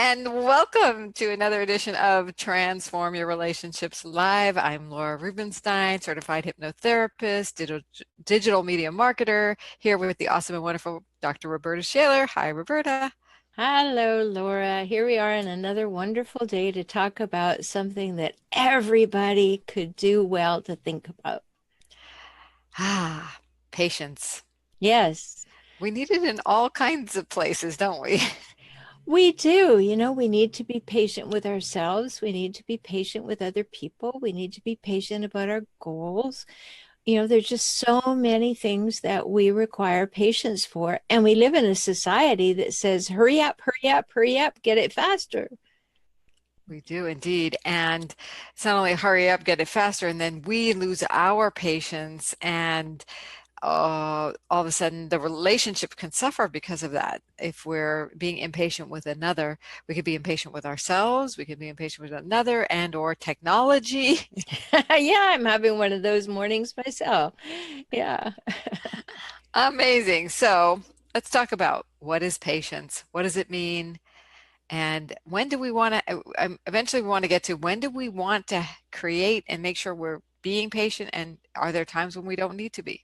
And welcome to another edition of Transform Your Relationships Live. I'm Laura Rubinstein, certified hypnotherapist, digital media marketer, here with the awesome and wonderful Dr. Rhoberta Shaler. Hi, Rhoberta. Hello, Laura. Here we are on another wonderful day to talk about something that everybody could do well to think about. Patience. Yes, We need it in all kinds of places, don't we? we do. We need to be patient with ourselves. We need to be patient with other people. We need to be patient about our goals. There's just so many things that we require patience for. And we live in a society that says, hurry up, hurry up, hurry up, get it faster. We do indeed. And it's not only hurry up, get it faster, and then we lose our patience and all of a sudden the relationship can suffer because of that. If we're being impatient with another, we could be impatient with ourselves, we could be impatient with another and or technology. Yeah, I'm having one of those mornings myself. Yeah. Amazing. So let's talk about what is patience? What does it mean? And when do we want to, eventually we want to get to when do we want to create and make sure we're being patient, and are there times when we don't need to be?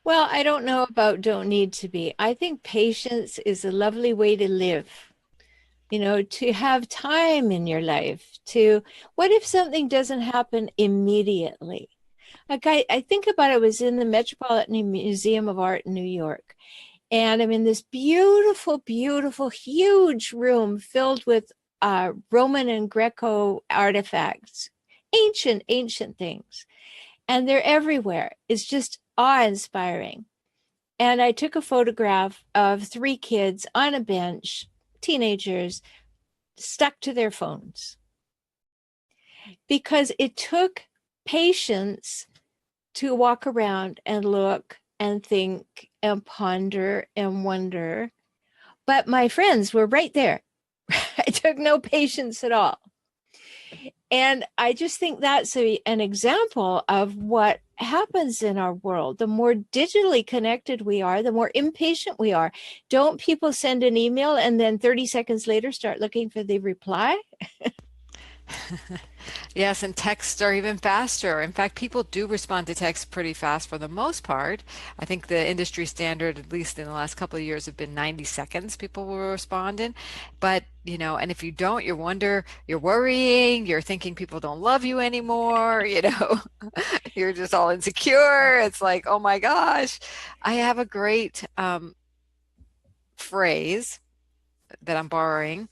Well, I don't know about don't need to be. I think patience is a lovely way to live, to have time in your life, what if something doesn't happen immediately? Like I think about it, I was in the Metropolitan Museum of Art in New York, and I'm in this beautiful, beautiful, huge room filled with Roman and Greco artifacts, ancient, ancient things. And they're everywhere. It's just awe-inspiring. And I took a photograph of three kids on a bench, teenagers, stuck to their phones, because it took patience to walk around and look and think and ponder and wonder. But my friends were right there. I took no patience at all. And I just think that's an example of what happens in our world. The more digitally connected we are, the more impatient we are. Don't people send an email and then 30 seconds later start looking for the reply? Yes, and texts are even faster. In fact, people do respond to texts pretty fast for the most part. I think the industry standard, at least in the last couple of years, have been 90 seconds people will respond in. But, and if you don't, you're worrying, you're thinking people don't love you anymore, you're just all insecure. It's like, oh my gosh. I have a great phrase that I'm borrowing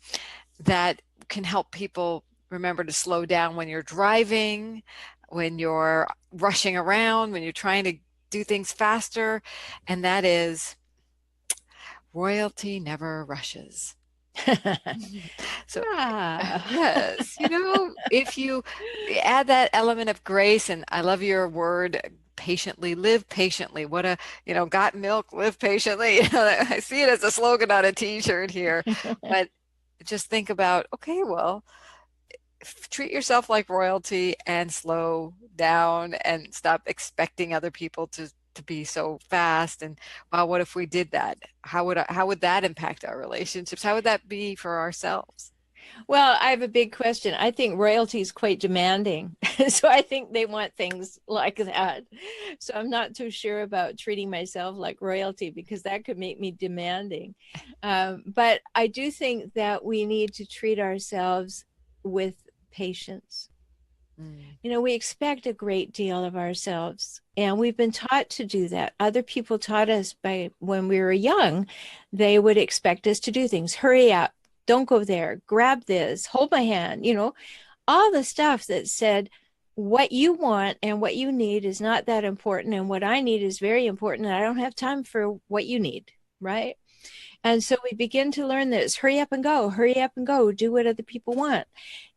that can help people remember to slow down when you're driving, when you're rushing around, when you're trying to do things faster. And that is royalty never rushes. So, Ah. yes, if you add that element of grace, and I love your word, patiently, live patiently. What got milk, live patiently. I see it as a slogan on a t-shirt here, but just think about, okay, well, treat yourself like royalty and slow down and stop expecting other people to be so fast. And wow, what if we did that? How would that impact our relationships? How would that be for ourselves? Well, I have a big question. I think royalty is quite demanding. So I think they want things like that. So I'm not too sure about treating myself like royalty because that could make me demanding. But I do think that we need to treat ourselves with patience. Mm. We expect a great deal of ourselves, and we've been taught to do that. Other people taught us by when we were young, they would expect us to do things. Hurry up, don't go there, grab this, hold my hand, all the stuff that said what you want and what you need is not that important, and what I need is very important, and I don't have time for what you need, right? And so we begin to learn this hurry up and go, do what other people want.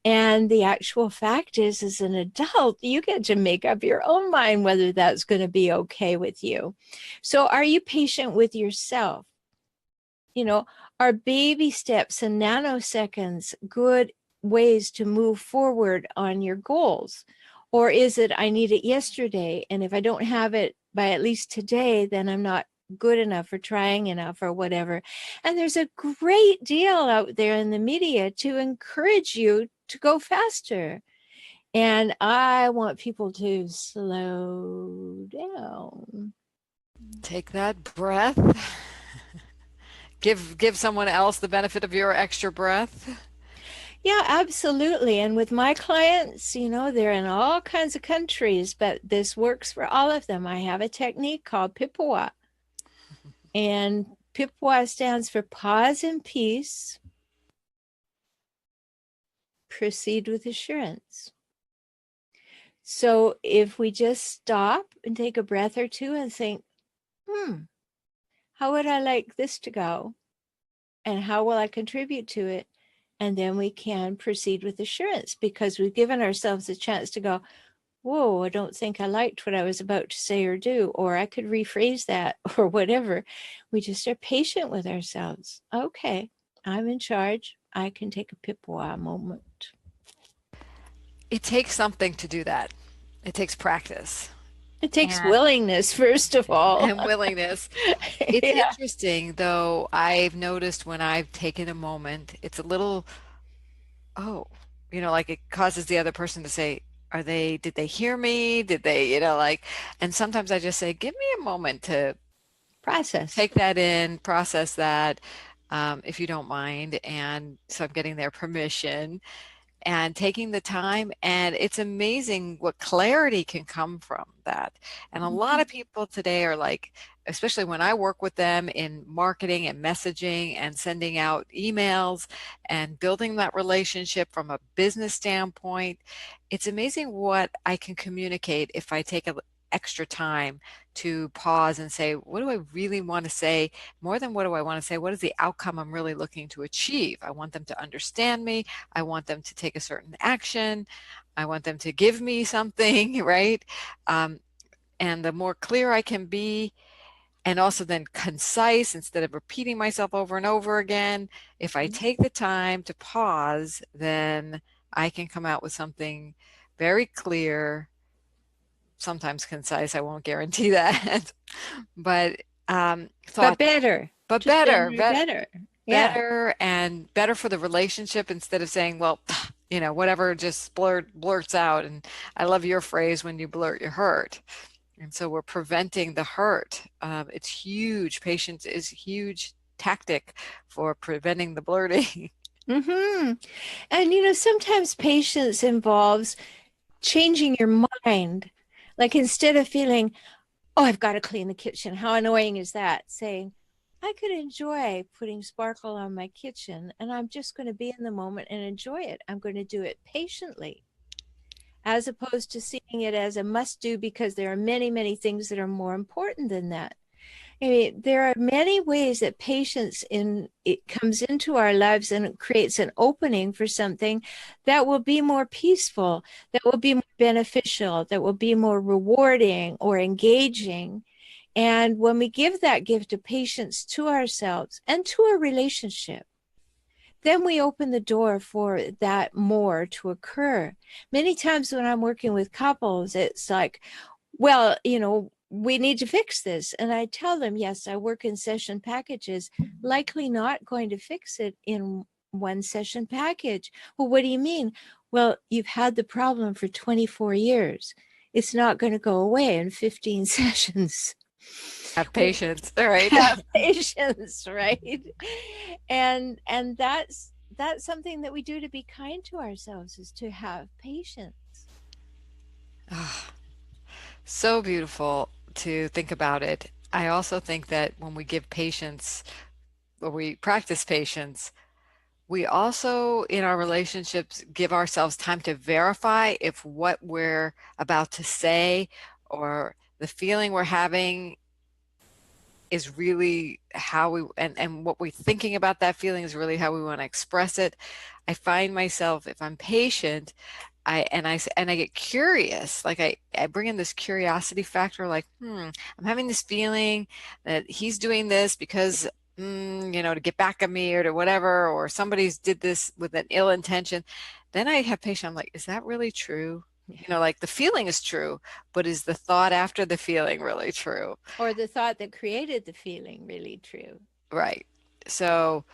And the actual fact is, as an adult, you get to make up your own mind whether that's going to be okay with you. So, are you patient with yourself? Are baby steps and nanoseconds good ways to move forward on your goals? Or is it, I need it yesterday, and if I don't have it by at least today, then I'm not good enough or trying enough or whatever. And there's a great deal out there in the media to encourage you to go faster. And I want people to slow down. Take that breath. Give someone else the benefit of your extra breath. Yeah, absolutely. And with my clients, they're in all kinds of countries, but this works for all of them. I have a technique called Pipawa. And Pipawa stands for pause and peace, proceed with assurance. So if we just stop and take a breath or two and think, how would I like this to go? And how will I contribute to it? And then we can proceed with assurance because we've given ourselves a chance to go, whoa, I don't think I liked what I was about to say or do, or I could rephrase that or whatever. We just are patient with ourselves. Okay, I'm in charge. I can take a Pipawa moment. It takes something to do that. It takes practice It takes and willingness, first of all. and willingness. It's Yeah. interesting, though, I've noticed when I've taken a moment, it's a little, oh, like it causes the other person to say, did they hear me? Did they, like, and sometimes I just say, give me a moment to Process. take that in, process that, if you don't mind. And so I'm getting their permission and taking the time, and it's amazing what clarity can come from that. And a lot of people today are like, especially when I work with them in marketing and messaging and sending out emails and building that relationship from a business standpoint, it's amazing what I can communicate if I take a extra time to pause and say, what do I really want to say? More than what do I want to say, what is the outcome I'm really looking to achieve? I want them to understand me. I want them to take a certain action. I want them to give me something, right? And the more clear I can be, and also then concise instead of repeating myself over and over again, if I take the time to pause, then I can come out with something very clear, sometimes concise. I won't guarantee that, but But thought, better. but Just better, generally better. Yeah. better and better for the relationship instead of saying, well, whatever just blurts out. And I love your phrase, when you blurt, you hurt. And so we're preventing the hurt. It's huge. Patience is a huge tactic for preventing the blurting. Mm-hmm. And sometimes patience involves changing your mind. Like instead of feeling, oh, I've got to clean the kitchen. How annoying is that? Saying, I could enjoy putting sparkle on my kitchen and I'm just going to be in the moment and enjoy it. I'm going to do it patiently, as opposed to seeing it as a must do because there are many, many things that are more important than that. I mean, there are many ways that patience it comes into our lives and it creates an opening for something that will be more peaceful, that will be more beneficial, that will be more rewarding or engaging. And when we give that gift of patience to ourselves and to a relationship, then we open the door for that more to occur. Many times when I'm working with couples, it's like, well, we need to fix this. And I tell them, yes, I work in session packages, likely not going to fix it in one session package. Well, what do you mean? Well, you've had the problem for 24 years. It's not going to go away in 15 sessions. Have patience. All right. Have patience, right? And that's something that we do to be kind to ourselves, is to have patience. So beautiful to think about it. I also think that when we give patience, or we practice patience, we also, in our relationships, give ourselves time to verify if what we're about to say or the feeling we're having is really how we, and what we're thinking about that feeling is really how we want to express it. I find myself, if I'm patient, I get curious, like I bring in this curiosity factor, like, I'm having this feeling that he's doing this because, to get back at me or to whatever, or somebody's did this with an ill intention. Then I have patience. I'm like, is that really true? like the feeling is true, but is the thought after the feeling really true? Or the thought that created the feeling really true? Right. So,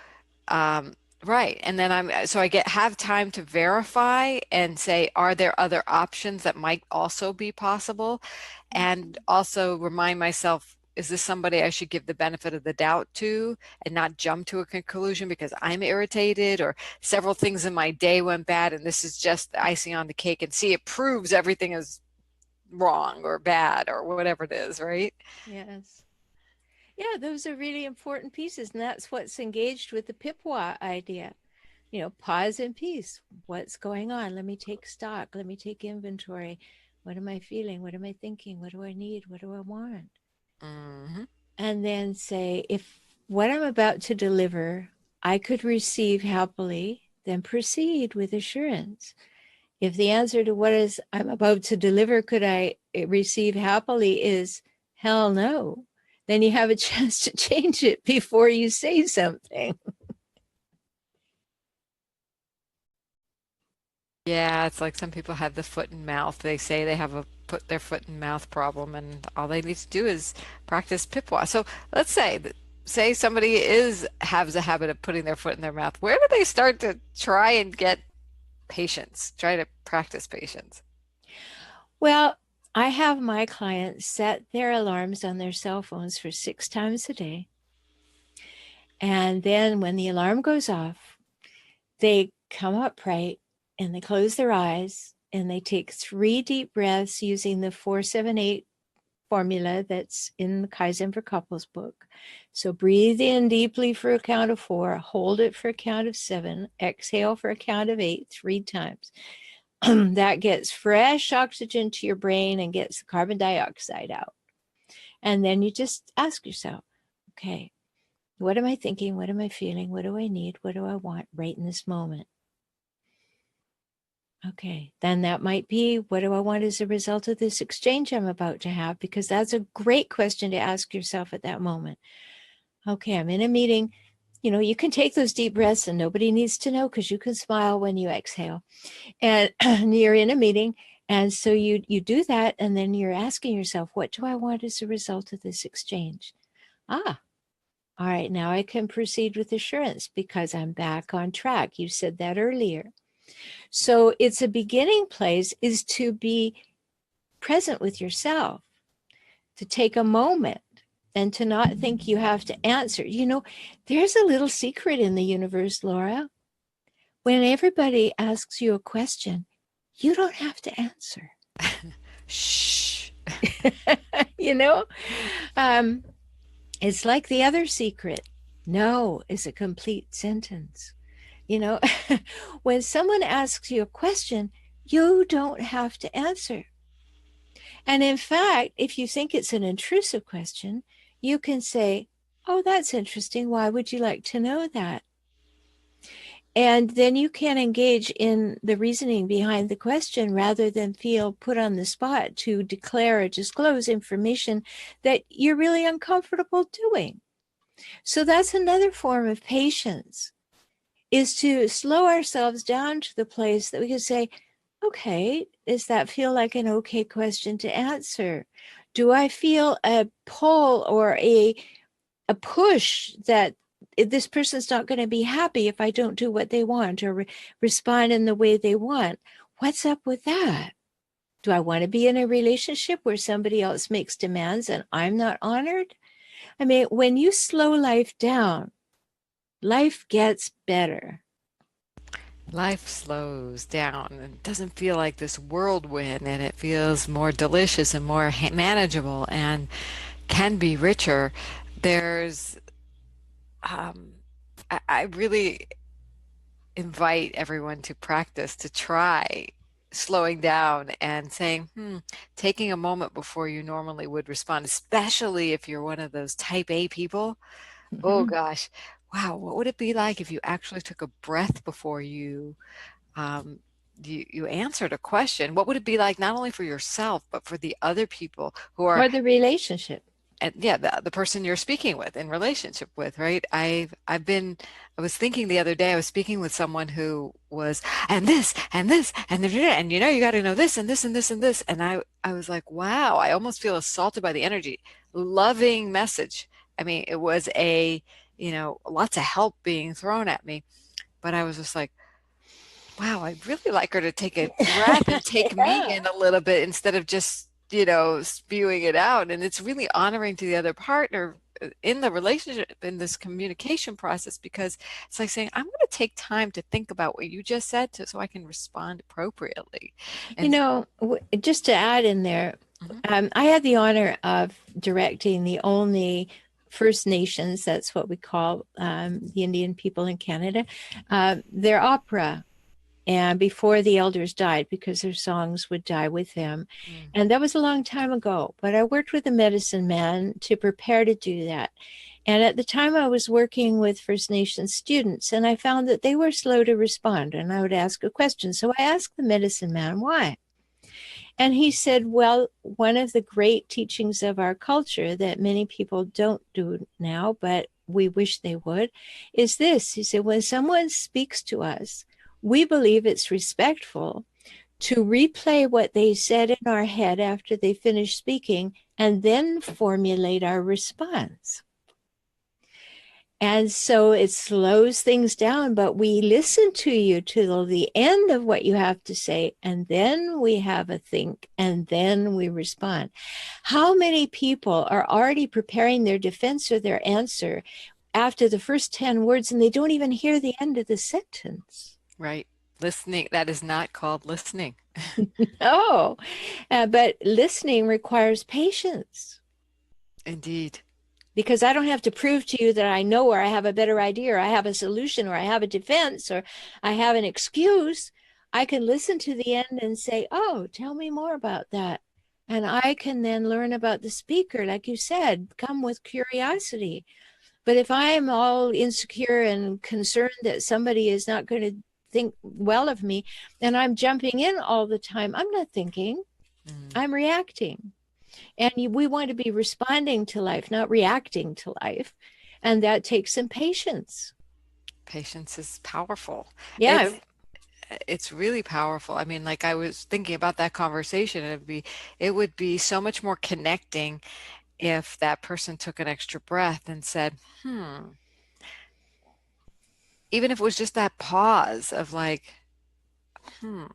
um, right. And then so I have time to verify and say, are there other options that might also be possible? And also remind myself, is this somebody I should give the benefit of the doubt to and not jump to a conclusion because I'm irritated or several things in my day went bad and this is just the icing on the cake, and see, it proves everything is wrong or bad or whatever it is, right? Yes. Yeah, those are really important pieces. And that's what's engaged with the Pipwa idea. Pause and peace. What's going on? Let me take stock. Let me take inventory. What am I feeling? What am I thinking? What do I need? What do I want? Hmm. And then say, if what I'm about to deliver I could receive happily, then proceed with assurance. If the answer to what is I'm about to deliver could I receive happily is hell no, then you have a chance to change it before you say something. Yeah, it's like some people have the foot and mouth. They say they have a put their foot and mouth problem, and all they need to do is practice pipwa. So let's say somebody is has a habit of putting their foot in their mouth. Where do they start to try and get patience? Try to practice patience. Well, I have my clients set their alarms on their cell phones for 6 times a day. And then when the alarm goes off, they come upright and they close their eyes and they take 3 deep breaths using the 478 formula that's in the Kaizen for Couples book. So breathe in deeply for a count of 4, hold it for a count of 7, exhale for a count of 8, 3 times. That gets fresh oxygen to your brain and gets the carbon dioxide out. And then you just ask yourself, okay, what am I thinking? What am I feeling? What do I need? What do I want right in this moment? Okay, then that might be, what do I want as a result of this exchange I'm about to have? Because that's a great question to ask yourself at that moment. Okay, I'm in a meeting. You can take those deep breaths and nobody needs to know because you can smile when you exhale. And you're in a meeting. And so you do that. And then you're asking yourself, what do I want as a result of this exchange? Ah, all right, now I can proceed with assurance because I'm back on track. You said that earlier. So it's a beginning place is to be present with yourself, to take a moment and to not think you have to answer. There's a little secret in the universe, Laura. When everybody asks you a question, you don't have to answer. Shh. you know, um, it's like the other secret. No is a complete sentence. You know, when someone asks you a question, you don't have to answer. And in fact, if you think it's an intrusive question, you can say, oh, that's interesting. Why would you like to know that? And then you can engage in the reasoning behind the question rather than feel put on the spot to declare or disclose information that you're really uncomfortable doing. So that's another form of patience, is to slow ourselves down to the place that we can say, okay, does that feel like an okay question to answer? Do I feel a pull or a push that this person's not going to be happy if I don't do what they want or respond in the way they want? What's up with that? Do I want to be in a relationship where somebody else makes demands and I'm not honored? I mean, when you slow life down, life gets better. Life slows down and doesn't feel like this whirlwind, and it feels more delicious and more manageable and can be richer. There's, I really invite everyone to practice, to try slowing down and saying, taking a moment before you normally would respond, especially if you're one of those type A people. Oh Mhm. gosh, wow, what would it be like if you actually took a breath before um, you answered a question? What would it be like not only for yourself, but for the other people who are, Or the relationship. and yeah, the person you're speaking with in relationship with, right? I was thinking the other day, I was speaking with someone who was, and this, and this, and you know, you got to know this, and this, and this, and this. And I was like, wow, I almost feel assaulted by the energy. Loving message. I mean, it was lots of help being thrown at me, but I was just like, wow, I'd really like her to take a breath and take me Yeah. in a little bit instead of just, spewing it out. And it's really honoring to the other partner in the relationship, in this communication process, because it's like saying, I'm going to take time to think about what you just said so I can respond appropriately. You And know, just to add in there, mhm, I had the honor of directing the only First Nations, that's what we call the Indian people in Canada, their opera. And before the elders died, because their songs would die with them. mm, And that was a long time ago, but I worked with a medicine man to prepare to do that. And at the time, I was working with First Nations students, and I found that they were slow to respond. And I would ask a question. So I asked the medicine man, why? And he said, well, one of the great teachings of our culture that many people don't do now, but we wish they would, is this. He said, when someone speaks to us, we believe it's respectful to replay what they said in our head after they finish speaking and then formulate our response. And so it slows things down, but we listen to you till the end of what you have to say, and then we have a think, and then we respond. How many people are already preparing their defense or their answer after the first 10 words, and they don't even hear the end of the sentence? right. Listening, that is not called listening. Oh, but listening requires patience. Indeed. Because I don't have to prove to you that I know, or I have a better idea, or I have a solution, or I have a defense, or I have an excuse. I can listen to the end and say, oh, tell me more about that. And I can then learn about the speaker, like you said, come with curiosity. But if I'm all insecure and concerned that somebody is not going to think well of me, and I'm jumping in all the time, I'm not thinking, Mm. I'm reacting. And we want to be responding to life, not reacting to life. And that takes some patience. Patience is powerful. Yeah. It's really powerful. I mean, like I was thinking about that conversation, it would be so much more connecting if that person took an extra breath and said, even if it was just that pause of like, hmm,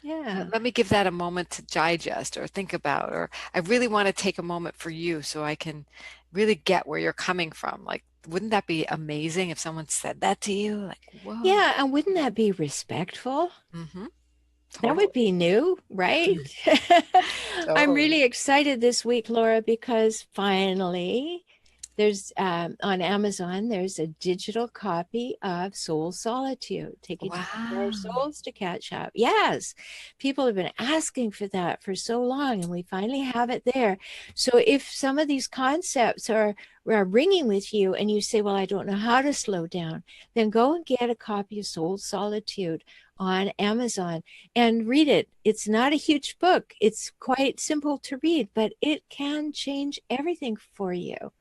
Yeah. let me give that a moment to digest or think about, or I really want to take a moment for you so I can really get where you're coming from. Like, wouldn't that be amazing if someone said that to you? Like, whoa. Yeah. And wouldn't that be respectful? Mm-hmm. That would Totally. be new, right? I'm Totally. really excited this week, Laura, because finally there's on Amazon, there's a digital copy of Soul Solitude, taking time for our Wow. souls to catch up. Yes, people have been asking for that for so long, and we finally have it there. So if some of these concepts are ringing with you and you say, well, I don't know how to slow down, then go and get a copy of Soul Solitude on Amazon and read it. It's not a huge book. It's quite simple to read, but it can change everything for you.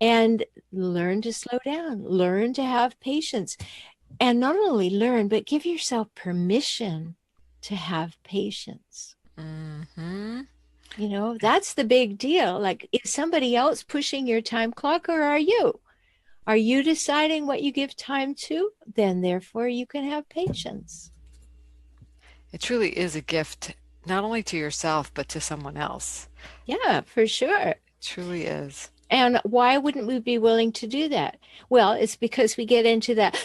And learn to slow down, learn to have patience. And not only learn, but give yourself permission to have patience. Mm-hmm. You know, that's the big deal. Like, is somebody else pushing your time clock, or are you? Are you deciding what you give time to? Then, therefore, you can have patience. It truly is a gift, not only to yourself, but to someone else. Yeah, for sure. It truly is. And why wouldn't we be willing to do that? Well, it's because we get into that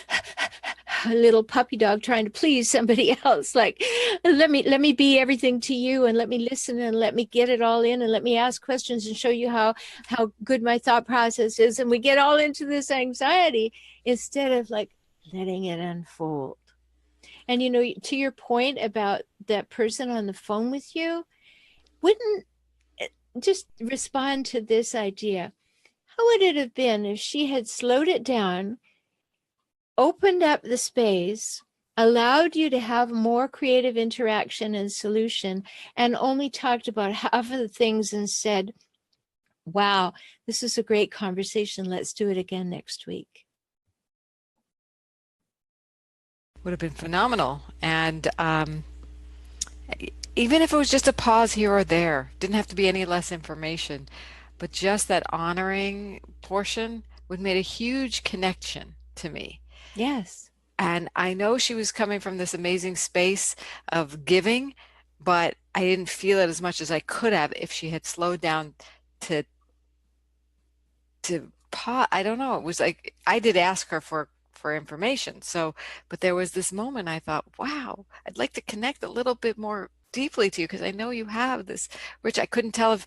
little puppy dog trying to please somebody else. Like, let me be everything to you, and let me listen, and let me get it all in, and let me ask questions and show you how good my thought process is. And we get all into this anxiety instead of like letting it unfold. And to your point about that person on the phone with you, wouldn't just respond to this idea. How would it have been if she had slowed it down, opened up the space, allowed you to have more creative interaction and solution, and only talked about half of the things and said, Wow, this is a great conversation. Let's do it again next week. Would have been phenomenal. And even if it was just a pause here or there, didn't have to be any less information, but just that honoring portion would made a huge connection to me. Yes. And I know she was coming from this amazing space of giving, but I didn't feel it as much as I could have if she had slowed down to pause. I don't know. It was like I did ask her for information. So, but there was this moment I thought, wow, I'd like to connect a little bit more deeply to you because I know you have this, which I couldn't tell if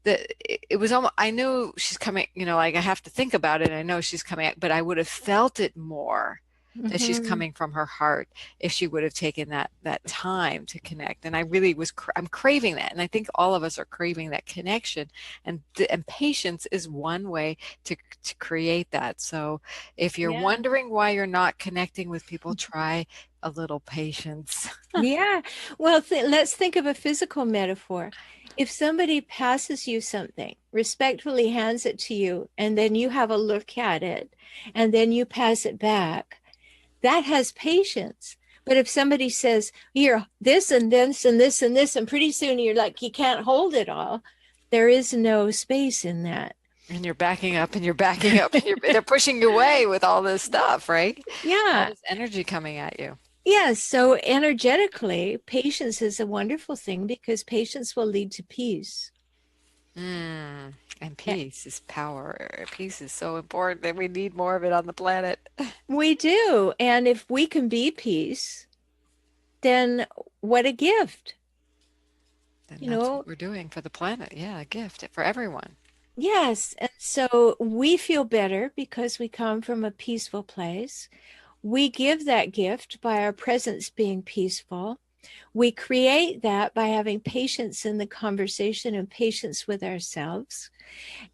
it was almost, I knew she's coming, like I have to think about it. I know she's coming, but I would have felt it more that she's Hmm. coming from her heart if she would have taken that time to connect. And I really I'm craving that. And I think all of us are craving that connection, and patience is one way to create that. So if you're Yeah. wondering why you're not connecting with people, try a little patience. Yeah. Well, let's think of a physical metaphor. If somebody passes you something, respectfully hands it to you, and then you have a look at it, and then you pass it back, that has patience. But if somebody says, here, this and this and this and this, and pretty soon you're like, you can't hold it all, there is no space in that. And you're backing up and you're backing up and they're pushing you away with all this stuff, right? All Yeah. this energy coming at you. Yes. So energetically, patience is a wonderful thing because patience will lead to peace. And peace is power. Peace is so important that we need more of it on the planet. We do. And if we can be peace, then what a gift. And You that's what know, we're doing for the planet. Yeah, a gift for everyone. yes. And so we feel better because we come from a peaceful place. We give that gift by our presence being peaceful. We create that by having patience in the conversation and patience with ourselves.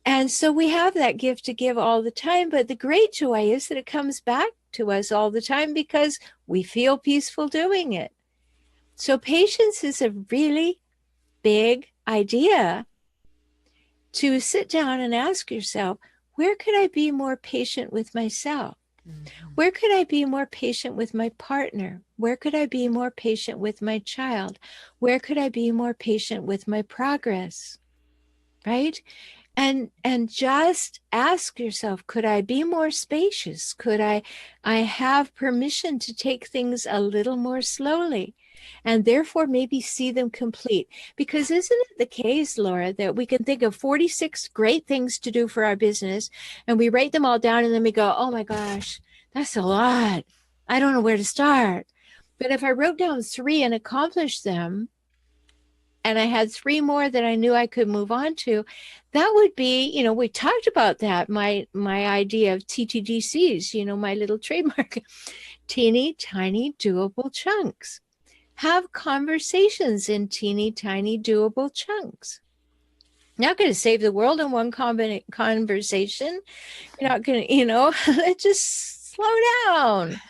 And so we have that gift to give all the time. But the great joy is that it comes back to us all the time because we feel peaceful doing it. So patience is a really big idea to sit down and ask yourself, where could I be more patient with myself? Mhm. Where could I be more patient with my partner? Where could I be more patient with my child? Where could I be more patient with my progress? Right? And just ask yourself, could I be more spacious? Could I have permission to take things a little more slowly and therefore maybe see them complete? Because isn't it the case, Laura, that we can think of 46 great things to do for our business and we write them all down and then we go, oh my gosh, that's a lot. I don't know where to start. But if I wrote down three and accomplished them, and I had three more that I knew I could move on to, that would be, we talked about that, my idea of TTDCs, my little trademark, teeny tiny doable chunks. Have conversations in teeny tiny doable chunks. You're not going to save the world in one conversation. You're not going to, let's just slow down.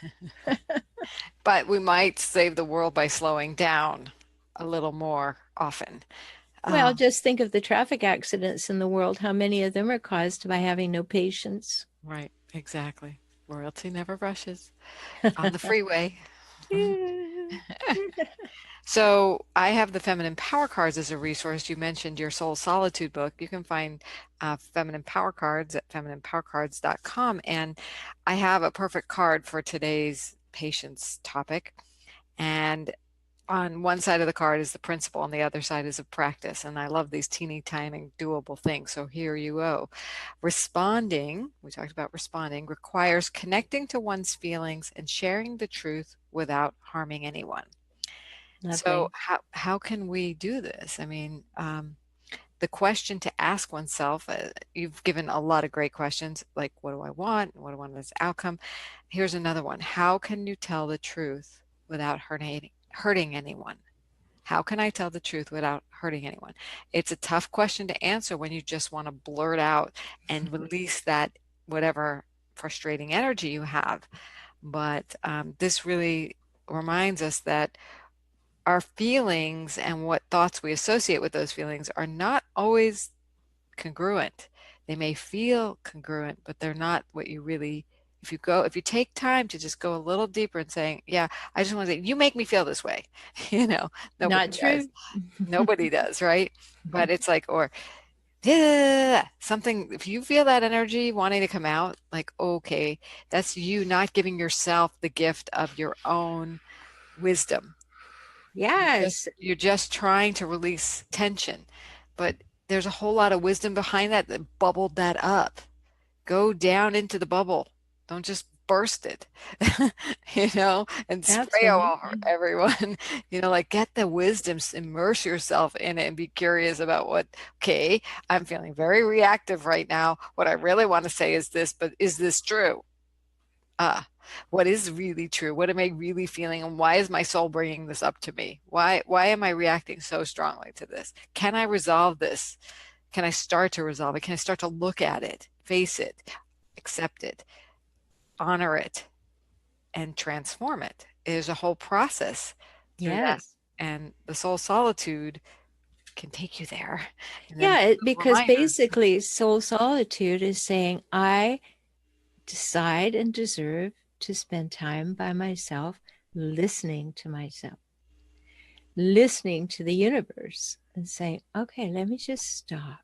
But we might save the world by slowing down a little more often. Well, Um, just think of the traffic accidents in the world. How many of them are caused by having no patience? right, exactly. Royalty never rushes on the freeway. So I have the Feminine Power Cards as a resource. You mentioned your Soul Solitude book. You can find Feminine Power Cards at femininepowercards.com. And I have a perfect card for today's patience topic. And on one side of the card is the principle, on the other side is a practice. And I love these teeny tiny doable things. So here you go. Responding, we talked about responding, requires connecting to one's feelings and sharing the truth without harming anyone. So Lovely. how can we do this? I mean, the question to ask oneself, you've given a lot of great questions, like what do I want? What do I want as outcome? Here's another one. How can you tell the truth without hurting anyone? How can I tell the truth without hurting anyone? It's a tough question to answer when you just want to blurt out and release that whatever frustrating energy you have. But this really reminds us that our feelings and what thoughts we associate with those feelings are not always congruent. They may feel congruent, but they're not what you really, if you take time to just go a little deeper and saying, yeah, I just want to say, you make me feel this way. You know, Not nobody does. true. Nobody does, right? But it's like, or yeah, something, if you feel that energy wanting to come out, like, okay, that's you not giving yourself the gift of your own wisdom. Yes, You're just trying to release tension, but there's a whole lot of wisdom behind that that bubbled that up. Go down into the bubble. Don't just burst it, and spray all over absolutely. everyone. Like get the wisdom, immerse yourself in it and be curious about okay, I'm feeling very reactive right now. What I really want to say is this, but is this true? Ah, what is really true? What am I really feeling? And why is my soul bringing this up to me? Why am I reacting so strongly to this? Can I resolve this? Can I start to resolve it? Can I start to look at it, face it, accept it, honor it, and transform it? There's a whole process through that. Yes. And the soul solitude can take you there. And then Yeah, those because reminders. basically soul solitude is saying, I decide and deserve to spend time by myself, listening to myself, listening to the universe, and saying, okay, let me just stop.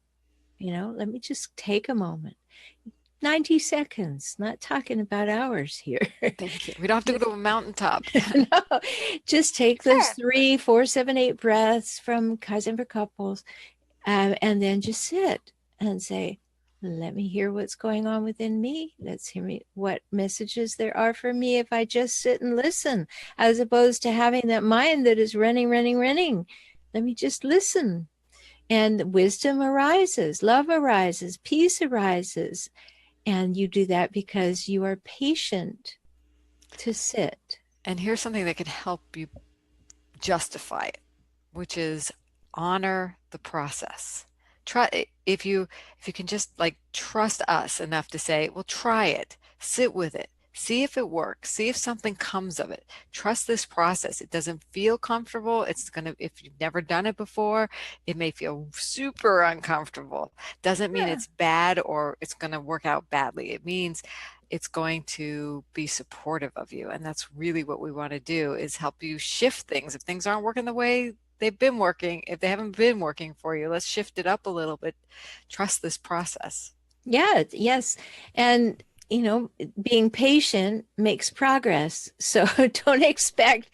Let me just take a moment. 90 seconds, not talking about hours here. Thank you. We don't have to go to a mountaintop. No, just take those 3, 4, 7, 8 breaths from Kaizen for Couples, and then just sit and say, let me hear what's going on within me. Let's hear me what messages there are for me if I just sit and listen, as opposed to having that mind that is running, running, running. Let me just listen. And wisdom arises, love arises, peace arises. And you do that because you are patient to sit. And here's something that can help you justify it, which is honor the process. Try if you can just like trust us enough to say, well, try it, sit with it, see if it works, see if something comes of it. Trust this process. It doesn't feel comfortable. If you've never done it before, it may feel super uncomfortable. Doesn't mean Yeah. it's bad or it's going to work out badly. It means it's going to be supportive of you. And that's really what we want to do, is help you shift things. If things aren't working the way they've been working, if they haven't been working for you, let's shift it up a little bit. Trust this process. Yeah, yes. And, being patient makes progress. So don't expect,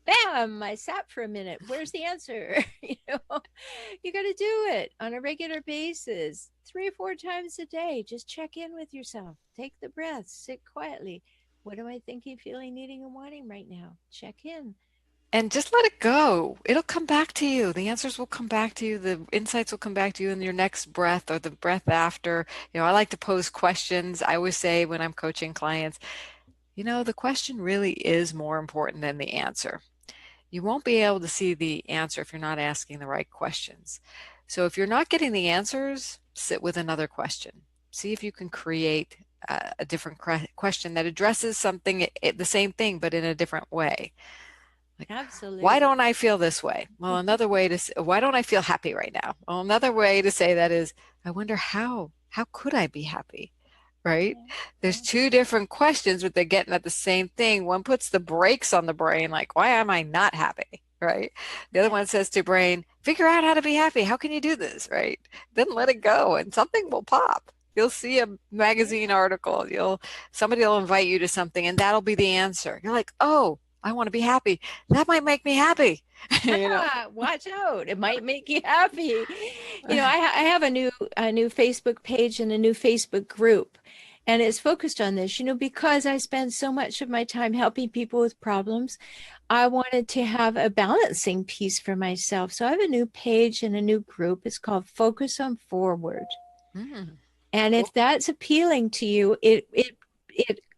bam, I sat for a minute. Where's the answer? You got to do it on a regular basis, 3 or 4 times a day. Just check in with yourself. Take the breath, sit quietly. What am I thinking, feeling, needing, and wanting right now? Check in. And just let it go. It'll come back to you. The answers will come back to you. The insights will come back to you in your next breath or the breath after. I like to pose questions. I always say when I'm coaching clients, the question really is more important than the answer. You won't be able to see the answer if you're not asking the right questions. So if you're not getting the answers, sit with another question. See if you can create a different question that addresses something, the same thing, but in a different way. Like, why Absolutely. don't I feel this way? Well, another way to say, why don't I feel happy right now? Well, another way to say that is, I wonder how could I be happy? Right? Yeah, There's yeah, two different questions, but they're getting at the same thing. One puts the brakes on the brain, like, why am I not happy? Right? The other yeah. one says to brain, figure out how to be happy. How can you do this? Right? Then let it go and something will pop. You'll see a magazine article. Somebody will invite you to something and that'll be the answer. You're like, oh, I want to be happy. That might make me happy. you know. Watch out. It might make you happy. I have a new Facebook page and a new Facebook group, and it's focused on this, because I spend so much of my time helping people with problems. I wanted to have a balancing piece for myself. So I have a new page and a new group. It's called Focus on Forward. Mm, And cool. if that's appealing to you,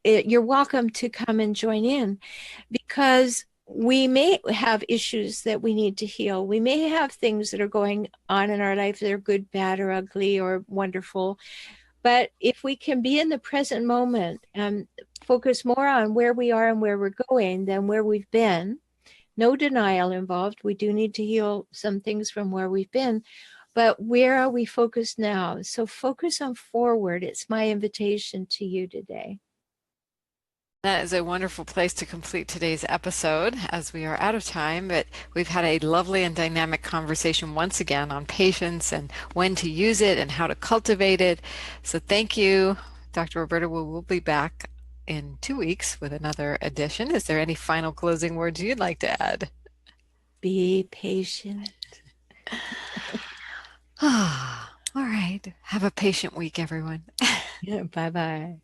you're welcome to come and join in, because we may have issues that we need to heal. We may have things that are going on in our life that are good, bad, or ugly, or wonderful. But if we can be in the present moment and focus more on where we are and where we're going than where we've been, no denial involved. We do need to heal some things from where we've been. But where are we focused now? So focus on forward. It's my invitation to you today. That is a wonderful place to complete today's episode as we are out of time, but we've had a lovely and dynamic conversation once again on patience and when to use it and how to cultivate it. So thank you, Dr. Roberta. We'll be back in 2 weeks with another edition. Is there any final closing words you'd like to add? Be patient. Ah, all right. Have a patient week, everyone. Bye bye.